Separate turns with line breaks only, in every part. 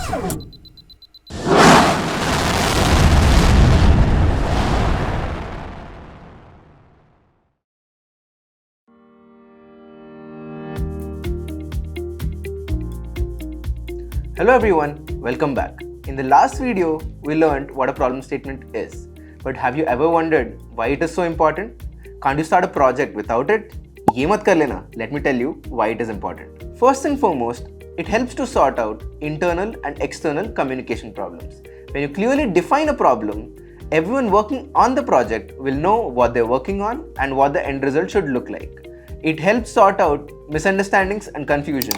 Hello everyone, welcome back. In the last video, we learned what a problem statement is. But have you ever wondered why it is so important? Can't you start a project without it? Ye mat kar lena. Let me tell you why it is important. First and foremost, it helps to sort out internal and external communication problems. When you clearly define a problem, everyone working on the project will know what they're working on and what the end result should look like. It helps sort out misunderstandings and confusion,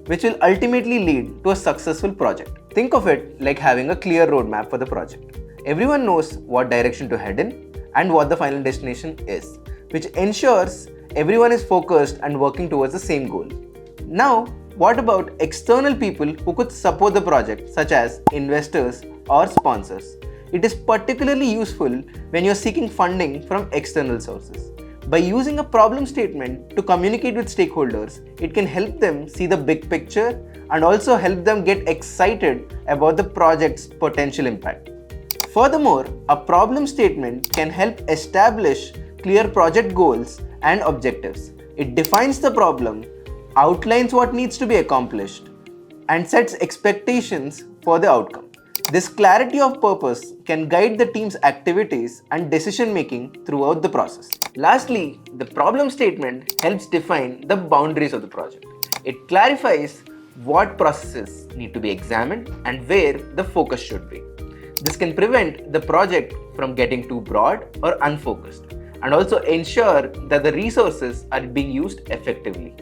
which will ultimately lead to a successful project. Think of it like having a clear roadmap for the project. Everyone knows what direction to head in and what the final destination is, which ensures everyone is focused and working towards the same goal. Now, what about external people who could support the project, such as investors or sponsors? It is particularly useful when you're seeking funding from external sources. By using a problem statement to communicate with stakeholders, it can help them see the big picture and also help them get excited about the project's potential impact. Furthermore, a problem statement can help establish clear project goals and objectives. It defines the problem, outlines what needs to be accomplished, and sets expectations for the outcome. This clarity of purpose can guide the team's activities and decision making throughout the process. Lastly, the problem statement helps define the boundaries of the project. It clarifies what processes need to be examined and where the focus should be. This can prevent the project from getting too broad or unfocused and also ensure that the resources are being used effectively.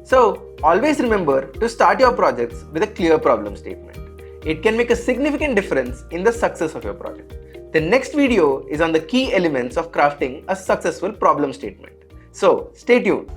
So, always remember to start your projects with a clear problem statement. It can make a significant difference in the success of your project. The next video is on the key elements of crafting a successful problem statement. So, stay tuned.